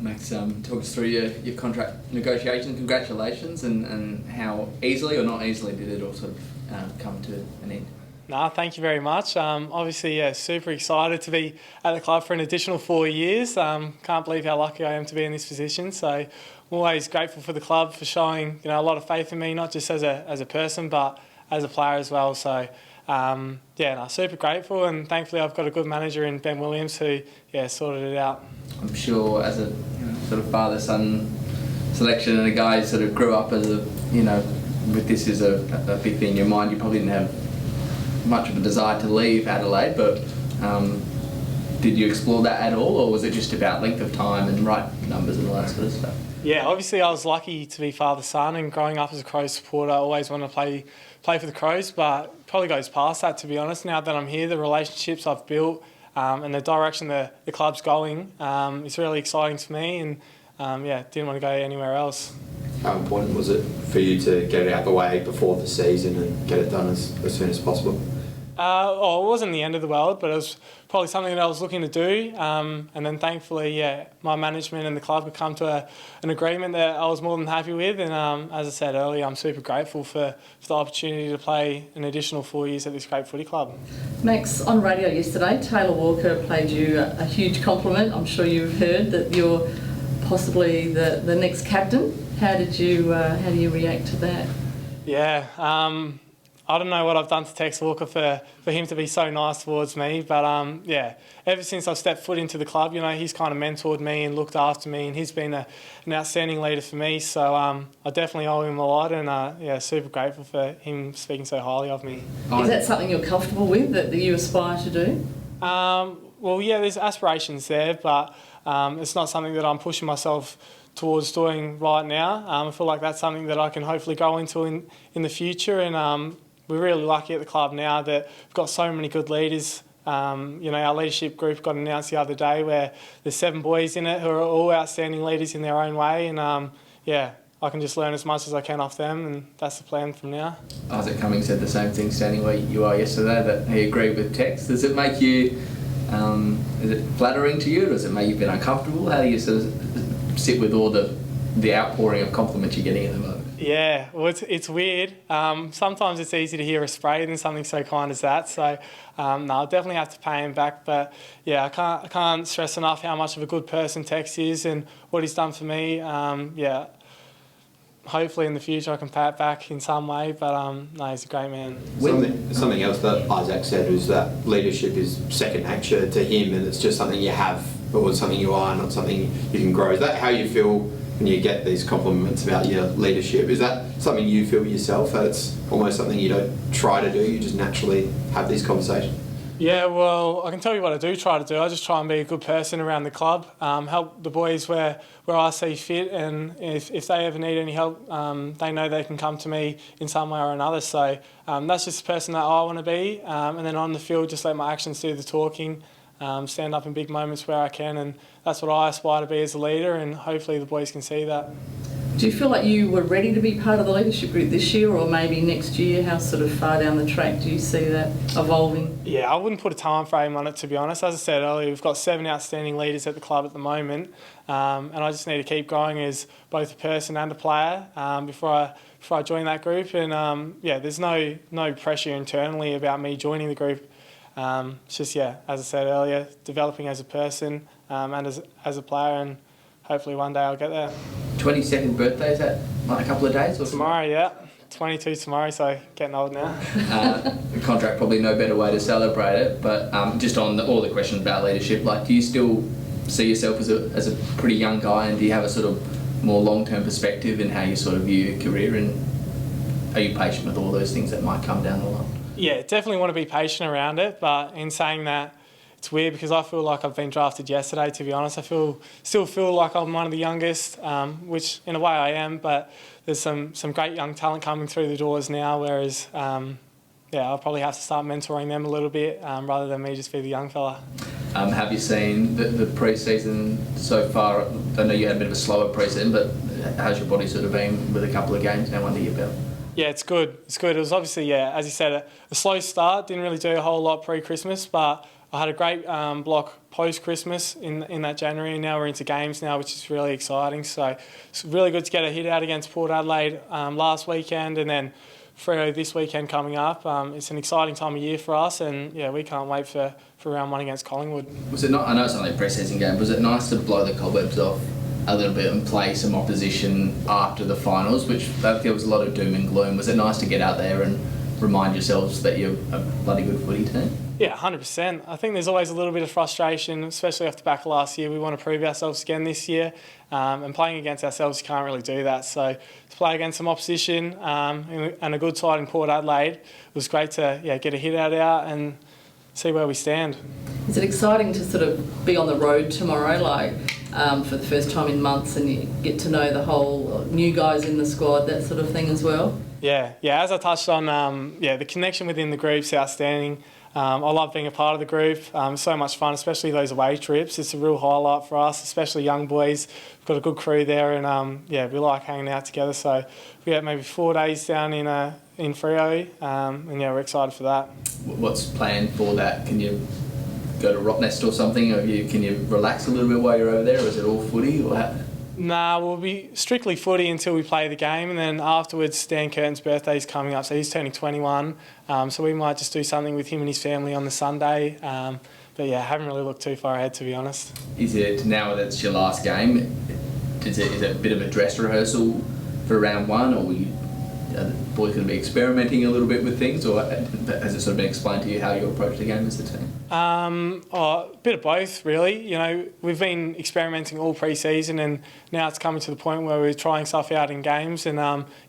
Max, talk us through your contract negotiation. Congratulations, and how easily or not easily did it all sort of come to an end? No, thank you very much. Obviously, yeah, super excited to be at the club for an additional 4 years. Can't believe how lucky I am to be in this position. So I'm always grateful for the club for showing a lot of faith in me, not just as a person, but as a player as well. So super grateful, and thankfully I've got a good manager in Ben Williams who sorted it out. I'm sure as a sort of father-son selection and a guy who sort of grew up as with this as a big thing in your mind, you probably didn't have much of a desire to leave Adelaide, but did you explore that at all, or was it just about length of time and right numbers and all that sort of stuff? Yeah, obviously I was lucky to be father-son, and growing up as a Crows supporter I always wanted to play for the Crows, but probably goes past that, to be honest. Now that I'm here, the relationships I've built and the direction the club's going, it's really exciting to me, and didn't want to go anywhere else. How important was it for you to get it out of the way before the season and get it done as soon as possible? It wasn't the end of the world, but it was probably something that I was looking to do. And then thankfully, my management and the club had come to an agreement that I was more than happy with. And as I said earlier, I'm super grateful for the opportunity to play an additional 4 years at this great footy club. Max, on radio yesterday, Taylor Walker played you a huge compliment. I'm sure you've heard that you're possibly the next captain. How do you react to that? Yeah. I don't know what I've done to Tex Walker for him to be so nice towards me, but ever since I've stepped foot into the club, he's kind of mentored me and looked after me, and he's been an outstanding leader for me. So I definitely owe him a lot, and super grateful for him speaking so highly of me. Is that something you're comfortable with, that you aspire to do? There's aspirations there, but it's not something that I'm pushing myself towards doing right now. I feel like that's something that I can hopefully go into in the future, and we're really lucky at the club now that we've got so many good leaders. Our leadership group got announced the other day where there's 7 boys in it who are all outstanding leaders in their own way, and I can just learn as much as I can off them, and that's the plan from now. Isaac Cummings said the same thing standing where you are yesterday, that he agreed with Tex. Does it make you, is it flattering to you, or does it make you a bit uncomfortable? How do you sort of sit with all the outpouring of compliments you're getting at the moment? Yeah, well, it's weird. Sometimes it's easy to hear a spray than something so kind as that. So, I'll definitely have to pay him back. But yeah, I can't stress enough how much of a good person Tex is and what he's done for me. Hopefully in the future I can pay it back in some way. But he's a great man. Something else that Isaac said was that leadership is second nature to him, and it's just something you have, or something you are, not something you can grow. Is that how you feel when you get these compliments about your leadership? Is that something you feel yourself, that it's almost something you don't try to do, you just naturally have these conversations? Yeah, well, I can tell you what I do try to do. I just try and be a good person around the club, help the boys where I see fit, and if they ever need any help, they know they can come to me in some way or another. So that's just the person that I want to be, and then on the field, just let my actions do the talking. Stand up in big moments where I can, and that's what I aspire to be as a leader, and hopefully the boys can see that. Do you feel like you were ready to be part of the leadership group this year, or maybe next year? How sort of far down the track do you see that evolving? Yeah, I wouldn't put a time frame on it, to be honest. As I said earlier, we've got 7 outstanding leaders at the club at the moment, and I just need to keep growing as both a person and a player before I join that group. And there's no pressure internally about me joining the group. It's just, as I said earlier, developing as a person and as a player, and hopefully one day I'll get there. 22nd birthday, is that like a couple of days? Or tomorrow, yeah. 22 tomorrow, so getting old now. The contract, probably no better way to celebrate it, but just on all the questions about leadership, like, do you still see yourself as a pretty young guy, and do you have a sort of more long-term perspective in how you sort of view your career, and are you patient with all those things that might come down the line? Yeah, definitely want to be patient around it, but in saying that, it's weird because I feel like I've been drafted yesterday, to be honest. I still feel like I'm one of the youngest, which in a way I am, but there's some great young talent coming through the doors now, whereas I'll probably have to start mentoring them a little bit rather than me just be the young fella. Have you seen the pre-season so far? I know you had a bit of a slower pre-season, but how's your body sort of been with a couple of games now under your belt? Yeah, it's good. It was obviously, as you said, a slow start. Didn't really do a whole lot pre-Christmas, but I had a great block post-Christmas in that January, and now we're into games now, which is really exciting. So it's really good to get a hit out against Port Adelaide last weekend, and then Freo this weekend coming up. It's an exciting time of year for us, and yeah, we can't wait for round 1 against Collingwood. Was it not? I know it's only a pre-season game. Was it nice to blow the cobwebs off a little bit and play some opposition after the finals, which I think there was a lot of doom and gloom? Was it nice to get out there and remind yourselves that you're a bloody good footy team? Yeah, 100%. I think there's always a little bit of frustration, especially off the back of last year. We want to prove ourselves again this year, and playing against ourselves, you can't really do that. So to play against some opposition and a good side in Port Adelaide, it was great to get a hit out and see where we stand. Is it exciting to sort of be on the road tomorrow, for the first time in months, and you get to know the whole new guys in the squad, that sort of thing as well? Yeah. As I touched on, the connection within the group's outstanding. I love being a part of the group. So much fun, especially those away trips. It's a real highlight for us, especially young boys. We've got a good crew there, and we like hanging out together. So we have maybe 4 days down in Freo, and we're excited for that. What's planned for that? Can you go to Rottnest or something? Or can you relax a little bit while you're over there, or is it all footy? Or how? Nah, we'll be strictly footy until we play the game, and then afterwards Dan Curtin's birthday's coming up, so he's turning 21, so we might just do something with him and his family on the Sunday, but haven't really looked too far ahead, to be honest. Is it, now that it's your last game, is it a bit of a dress rehearsal for round 1, or are the boys going to be experimenting a little bit with things, or has it sort of been explained to you how you approach the game as a team? A bit of both, really. We've been experimenting all pre-season, and now it's coming to the point where we're trying stuff out in games, and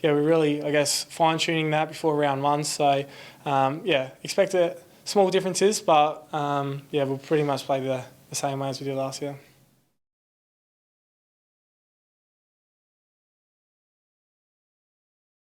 we're really, I guess, fine-tuning that before round 1. So, expect small differences, but we'll pretty much play the same way as we did last year.